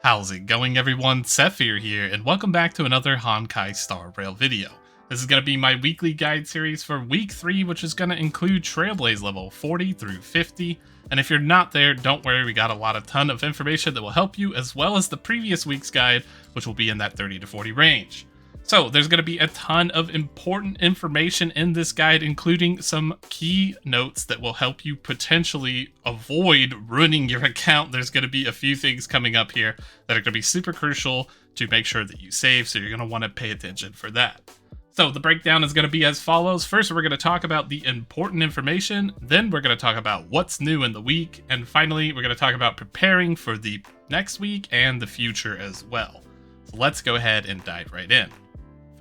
How's it going, everyone? Sethphir here, and welcome back to another Honkai Star Rail video. This is going to be my weekly guide series for week 3, which is going to include Trailblaze level 40 through 50. And if you're not there, don't worry, we got a ton of information that will help you, as well as the previous week's guide, which will be in that 30 to 40 range. So there's going to be a ton of important information in this guide, including some key notes that will help you potentially avoid ruining your account. There's going to be a few things coming up here that are going to be super crucial to make sure that you save, so you're going to want to pay attention for that. So the breakdown is going to be as follows. First, we're going to talk about the important information, then we're going to talk about what's new in the week, and finally, we're going to talk about preparing for the next week and the future as well. So let's go ahead and dive right in.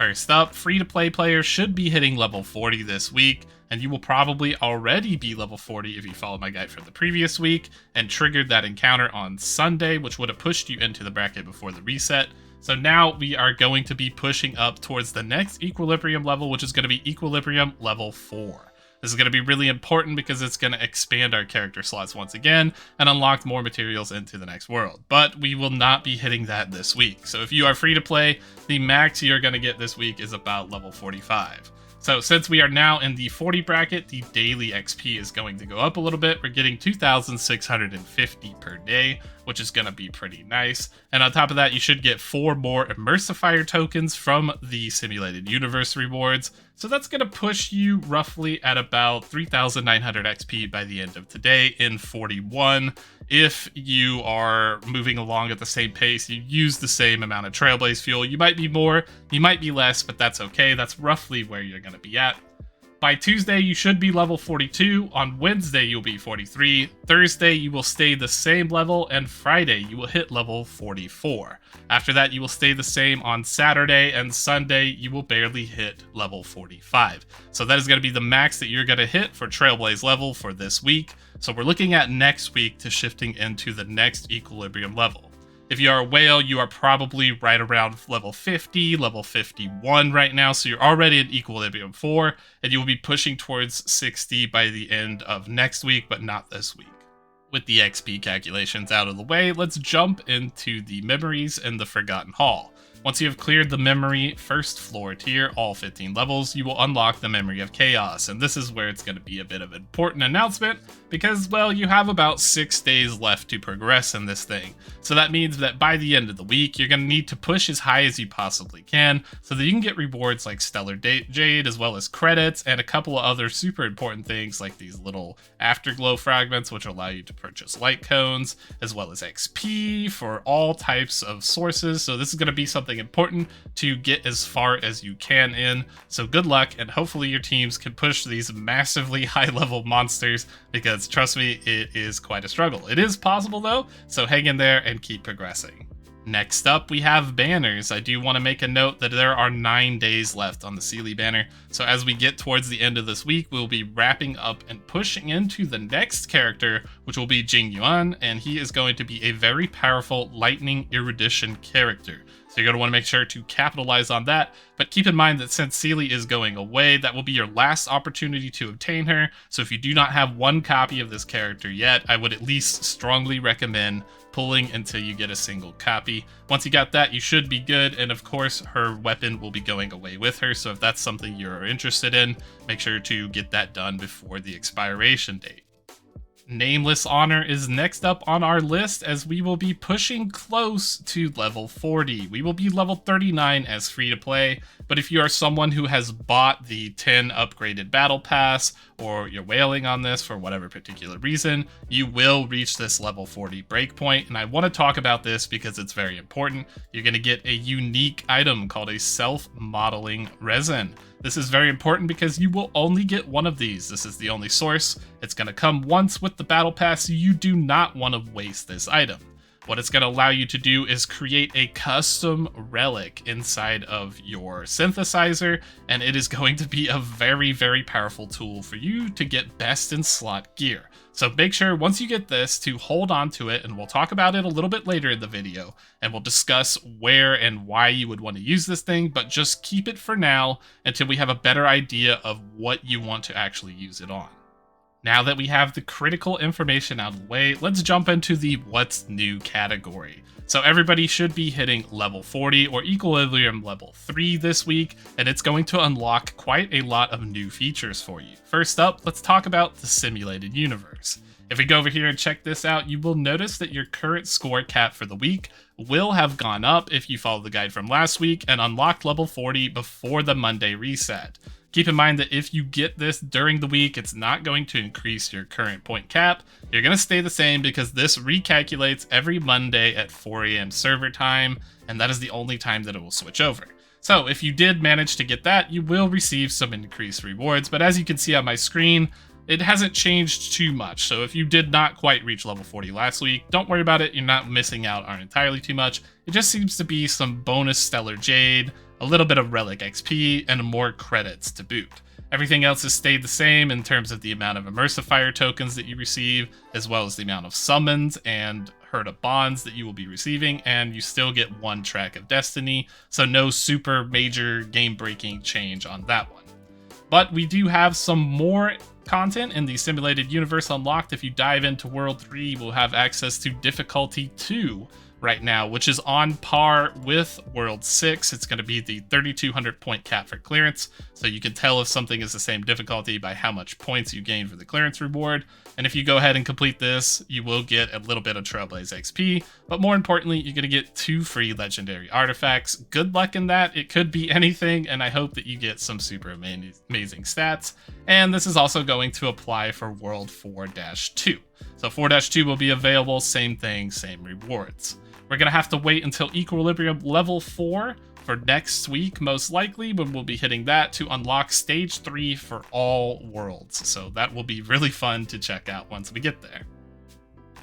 First up, free-to-play players should be hitting level 40 this week, and you will probably already be level 40 if you followed my guide from the previous week and triggered that encounter on Sunday, which would have pushed you into the bracket before the reset. So now we are going to be pushing up towards the next equilibrium level, which is going to be equilibrium level 4. This is going to be really important because it's going to expand our character slots once again and unlock more materials into the next world. But we will not be hitting that this week. So if you are free to play, the max you're going to get this week is about level 45. So since we are now in the 40 bracket, the daily XP is going to go up a little bit. We're getting 2,650 per day, which is going to be pretty nice. And on top of that, you should get 4 more Immersifier tokens from the Simulated Universe rewards. So that's going to push you roughly at about 3,900 XP by the end of today in 41. If you are moving along at the same pace, you use the same amount of Trailblaze fuel. You might be more, you might be less, but that's okay. That's roughly where you're going to be at. By Tuesday, you should be level 42. On Wednesday, you'll be 43. Thursday, you will stay the same level. And Friday, you will hit level 44. After that, you will stay the same on Saturday. And Sunday, you will barely hit level 45. So that is going to be the max that you're going to hit for Trailblaze level for this week. So we're looking at next week to shifting into the next equilibrium level. If you are a whale, you are probably right around level 50, level 51 right now, so you're already at Equilibrium 4, and you will be pushing towards 60 by the end of next week, but not this week. With the XP calculations out of the way, let's jump into the memories in the Forgotten Hall. Once you have cleared the memory first floor tier, all 15 levels, you will unlock the Memory of Chaos, and this is where it's going to be a bit of an important announcement, because, well, you have about 6 days left to progress in this thing. So that means that by the end of the week, you're going to need to push as high as you possibly can, so that you can get rewards like Stellar Jade, as well as credits, and a couple of other super important things like these little Afterglow fragments, which allow you to purchase light cones, as well as XP for all types of sources. So this is going to be something important to get as far as you can in. So good luck, and hopefully your teams can push these massively high level monsters, because trust me, it is quite a struggle. It is possible though, so hang in there and keep progressing. Next up, we have banners. I do want to make a note that there are 9 days left on the Sealy banner. So as we get towards the end of this week, we'll be wrapping up and pushing into the next character, which will be Jing Yuan, and he is going to be a very powerful lightning erudition character. So you're going to want to make sure to capitalize on that, but keep in mind that since Sealy is going away, that will be your last opportunity to obtain her. So if you do not have one copy of this character yet, I would at least strongly recommend pulling until you get a single copy. Once you got that, you should be good, and of course, her weapon will be going away with her, so if that's something you're interested in, make sure to get that done before the expiration date. Nameless Honor is next up on our list, as we will be pushing close to level 40. We will be level 39 as free to play, but if you are someone who has bought the 10 upgraded battle pass, or you're whaling on this for whatever particular reason, you will reach this level 40 breakpoint, and I want to talk about this because it's very important. You're going to get a unique item called a self-modeling resin. This is very important because you will only get one of these. This is the only source. It's going to come once with the battle pass, so you do not want to waste this item. What it's going to allow you to do is create a custom relic inside of your synthesizer, and it is going to be a very, very powerful tool for you to get best in slot gear. So make sure once you get this to hold on to it, and we'll talk about it a little bit later in the video, and we'll discuss where and why you would want to use this thing, but just keep it for now until we have a better idea of what you want to actually use it on. Now that we have the critical information out of the way, let's jump into the what's new category. So everybody should be hitting level 40 or equilibrium level 3 this week, and it's going to unlock quite a lot of new features for you. First up, let's talk about the simulated universe. If we go over here and check this out, you will notice that your current score cap for the week will have gone up if you follow the guide from last week and unlocked level 40 before the Monday reset. Keep in mind that if you get this during the week, it's not going to increase your current point cap. You're going to stay the same because this recalculates every Monday at 4 a.m. server time, and that is the only time that it will switch over. So if you did manage to get that, you will receive some increased rewards, but as you can see on my screen, it hasn't changed too much. So if you did not quite reach level 40 last week, don't worry about it. You're not missing out on entirely too much. It just seems to be some bonus Stellar Jade, a little bit of Relic XP, and more credits to boot. Everything else has stayed the same in terms of the amount of Immersive Fire tokens that you receive, as well as the amount of summons and Herd of Bonds that you will be receiving, and you still get 1 track of Destiny, so no super major game-breaking change on that one. But we do have some more content in the simulated universe unlocked. If you dive into World 3, you will have access to difficulty 2 right now, which is on par with World 6. It's going to be the 3,200 point cap for clearance, so you can tell if something is the same difficulty by how much points you gain for the clearance reward. And if you go ahead and complete this, you will get a little bit of Trailblaze XP, but more importantly, you're going to get 2 free legendary artifacts. Good luck in that. It could be anything, and I hope that you get some super amazing stats. And this is also going to apply for World 4-2. So 4-2 will be available, same thing, same rewards. We're going to have to wait until Equilibrium level 4 for next week, most likely, when we'll be hitting that to unlock Stage 3 for all worlds. So that will be really fun to check out once we get there.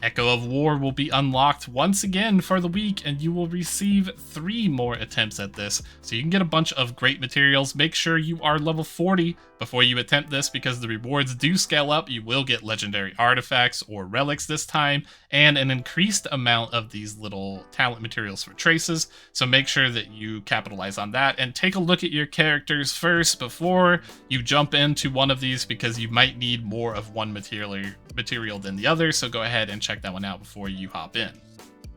Echo of War will be unlocked once again for the week, and you will receive 3 more attempts at this, so you can get a bunch of great materials. Make sure you are level 40 before you attempt this, because the rewards do scale up. You will get legendary artifacts or relics this time, and an increased amount of these little talent materials for traces, so make sure that you capitalize on that, and take a look at your characters first before you jump into one of these, because you might need more of one material than the other, so go ahead and check that one out before you hop in.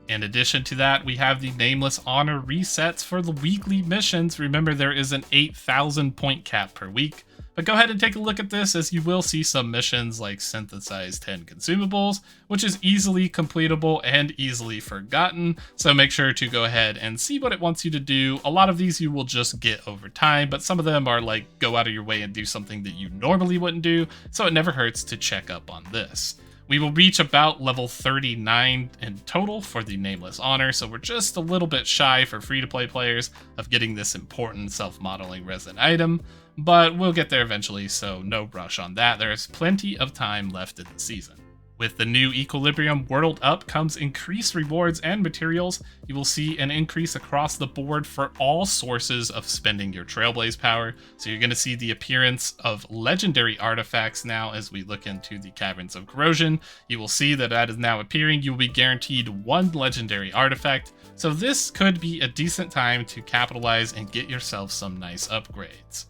In addition to that, we have the Nameless Honor resets for the weekly missions. Remember, there is an 8,000 point cap per week, but go ahead and take a look at this, as you will see some missions like synthesize 10 consumables, which is easily completable and easily forgotten, so make sure to go ahead and see what it wants you to do. A lot of these you will just get over time, but some of them are like go out of your way and do something that you normally wouldn't do, so it never hurts to check up on this. We will reach about level 39 in total for the Nameless Honor, so we're just a little bit shy for free-to-play players of getting this important self-modeling resin item, but we'll get there eventually, so no rush on that. There is plenty of time left in the season. With the new Equilibrium World Up comes increased rewards and materials. You will see an increase across the board for all sources of spending your Trailblaze power. So you're going to see the appearance of legendary artifacts now as we look into the Caverns of Corrosion. You will see that that is now appearing. You will be guaranteed 1 legendary artifact. So this could be a decent time to capitalize and get yourself some nice upgrades.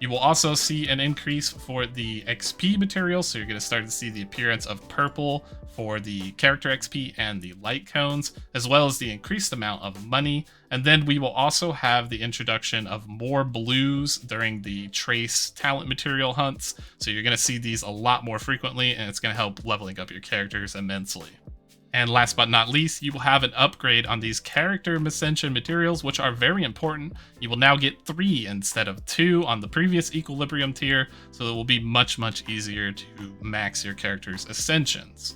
You will also see an increase for the XP materials, so you're going to start to see the appearance of purple for the character XP and the light cones, as well as the increased amount of money. And then we will also have the introduction of more blues during the trace talent material hunts, so you're going to see these a lot more frequently, and it's going to help leveling up your characters immensely. And last but not least, you will have an upgrade on these character ascension materials, which are very important. You will now get 3 instead of 2 on the previous Equilibrium tier, so it will be much easier to max your character's ascensions.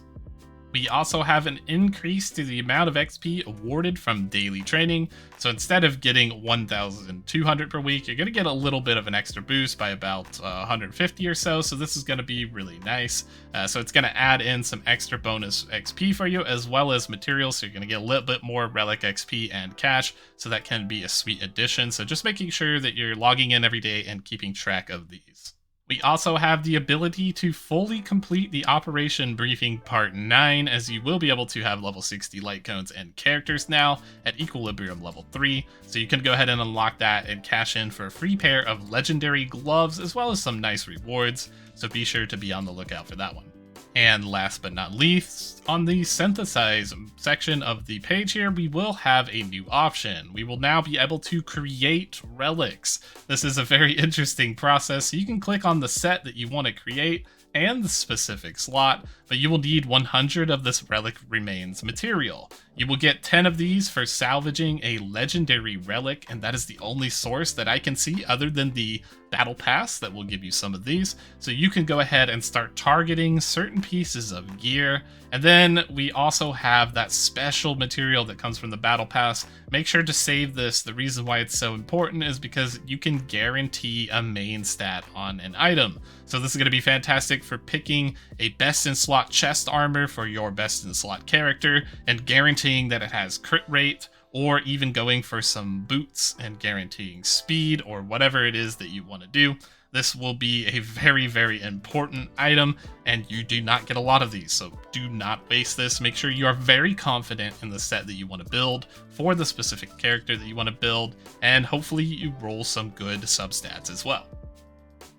We also have an increase to the amount of XP awarded from daily training. So instead of getting 1,200 per week, you're going to get a little bit of an extra boost by about 150 or so. So this is going to be really nice. So it's going to add in some extra bonus XP for you, as well as materials. So you're going to get a little bit more Relic XP and cash. So that can be a sweet addition. So just making sure that you're logging in every day and keeping track of these. We also have the ability to fully complete the Operation Briefing Part 9, as you will be able to have level 60 light cones and characters now at Equilibrium level 3, so you can go ahead and unlock that and cash in for a free pair of legendary gloves, as well as some nice rewards, so be sure to be on the lookout for that one. And last but not least, on the synthesize section of the page here, we will have a new option. We will now be able to create relics. This is a very interesting process. So you can click on the set that you want to create and the specific slot, but you will need 100 of this relic remains material. You will get 10 of these for salvaging a legendary relic, and that is the only source that I can see other than the battle pass that will give you some of these. So you can go ahead and start targeting certain pieces of gear. And then we also have that special material that comes from the battle pass. Make sure to save this. The reason why it's so important is because you can guarantee a main stat on an item. So this is going to be fantastic for picking a best in slot chest armor for your best in slot character and guaranteeing that it has crit rate, or even going for some boots and guaranteeing speed or whatever it is that you want to do. This will be a very, very important item, and you do not get a lot of these, so do not waste this. Make sure you are very confident in the set that you want to build for the specific character that you want to build, and hopefully you roll some good substats as well.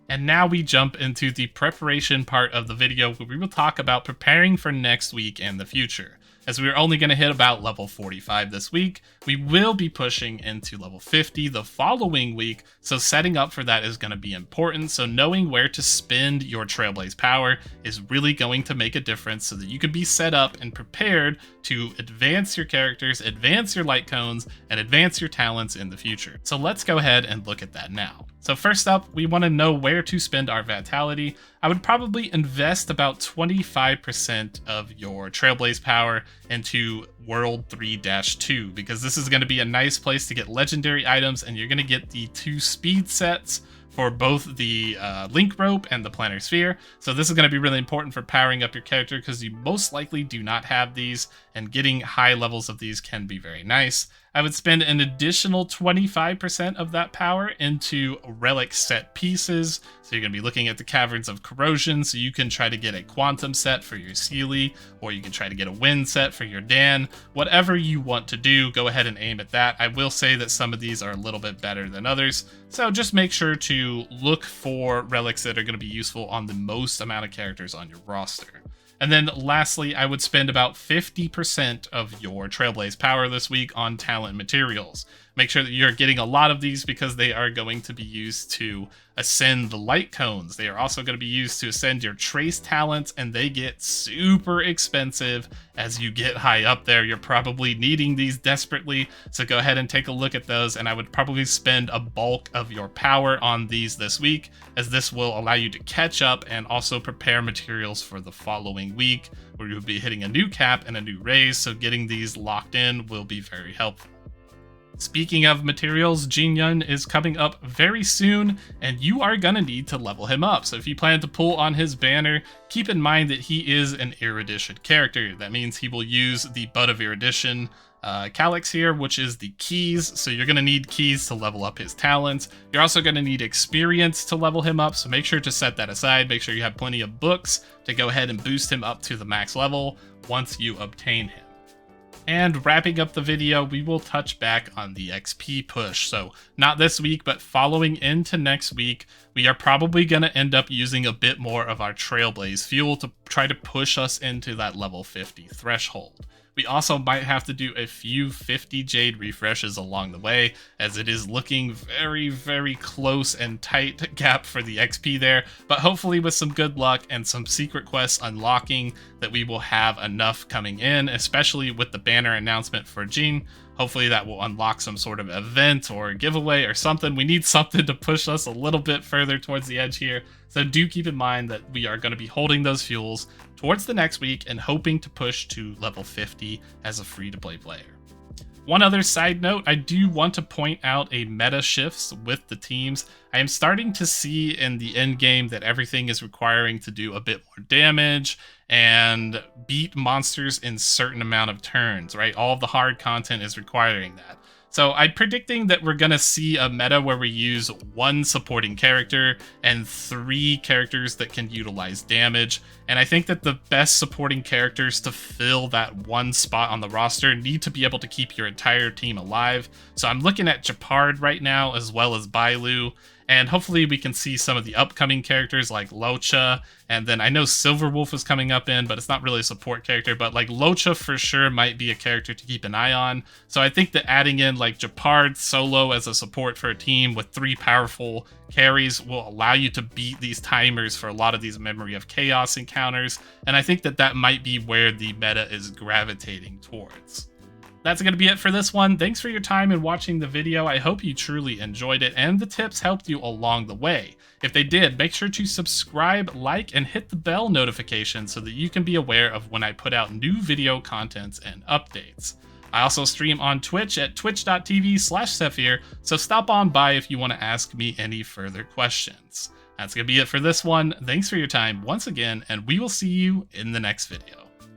And now we jump into the preparation part of the video, where we will talk about preparing for next week and the future. As we're only going to hit about level 45 this week, we will be pushing into level 50 the following week, so setting up for that is going to be important. So knowing where to spend your Trailblaze power is really going to make a difference so that you can be set up and prepared to advance your characters, advance your light cones, and advance your talents in the future. So let's go ahead and look at that now. So first up, we want to know where to spend our vitality. I would probably invest about 25% of your Trailblaze power into World 3-2, because this is going to be a nice place to get legendary items, and you're going to get the 2 speed sets for both the link rope and the planar sphere. So this is going to be really important for powering up your character, because you most likely do not have these, and getting high levels of these can be very nice. I would spend an additional 25% of that power into relic set pieces. So you're going to be looking at the Caverns of Corrosion, so you can try to get a quantum set for your Sealy, or you can try to get a wind set for your Dan. Whatever you want to do, go ahead and aim at that. I will say that some of these are a little bit better than others, so just make sure to look for relics that are going to be useful on the most amount of characters on your roster. And then lastly, I would spend about 50% of your Trailblaze power this week on talent materials. Make sure that you're getting a lot of these, because they are going to be used to ascend the light cones. They are also going to be used to ascend your trace talents, and they get super expensive as you get high up there. You're probably needing these desperately, so go ahead and take a look at those, and I would probably spend a bulk of your power on these this week, as this will allow you to catch up and also prepare materials for the following week, where you'll be hitting a new cap and a new raise, so getting these locked in will be very helpful. Speaking of materials, Jing Yuan is coming up very soon, and you are gonna need to level him up. So if you plan to pull on his banner, keep in mind that he is an erudition character. That means he will use the Bud of Erudition calyx here, which is the keys. So you're gonna need keys to level up his talents. You're also gonna need experience to level him up, so make sure to set that aside. Make sure you have plenty of books to go ahead and boost him up to the max level once you obtain him. And wrapping up the video, we will touch back on the XP push. So not this week, but following into next week, we are probably going to end up using a bit more of our Trailblaze fuel to try to push us into that level 50 threshold. We also might have to do a few 50 Jade refreshes along the way, as it is looking very, very close and tight gap for the XP there, but hopefully with some good luck and some secret quests unlocking, that we will have enough coming in, especially with the banner announcement for Jing. Hopefully that will unlock some sort of event or giveaway or something. We need something to push us a little bit further towards the edge here. So do keep in mind that we are going to be holding those fuels towards the next week and hoping to push to level 50 as a free-to-play player. One other side note, I do want to point out a meta shifts with the teams. I am starting to see in the end game that everything is requiring to do a bit more damage and beat monsters in certain amount of turns, right? All of the hard content is requiring that. So I'm predicting that we're going to see a meta where we use 1 supporting character and 3 characters that can utilize damage. And I think that the best supporting characters to fill that 1 spot on the roster need to be able to keep your entire team alive. So I'm looking at Japard right now, as well as Bailu. And hopefully we can see some of the upcoming characters like Locha, and then I know Silverwolf is coming up in, but it's not really a support character, but like Locha for sure might be a character to keep an eye on. So I think that adding in like Japard solo as a support for a team with 3 powerful carries will allow you to beat these timers for a lot of these Memory of Chaos encounters, and I think that that might be where the meta is gravitating towards. That's going to be it for this one. Thanks for your time and watching the video. I hope you truly enjoyed it and the tips helped you along the way. If they did, make sure to subscribe, like, and hit the bell notification so that you can be aware of when I put out new video contents and updates. I also stream on Twitch at twitch.tv/Sethphir, so stop on by if you want to ask me any further questions. That's going to be it for this one. Thanks for your time once again, and we will see you in the next video.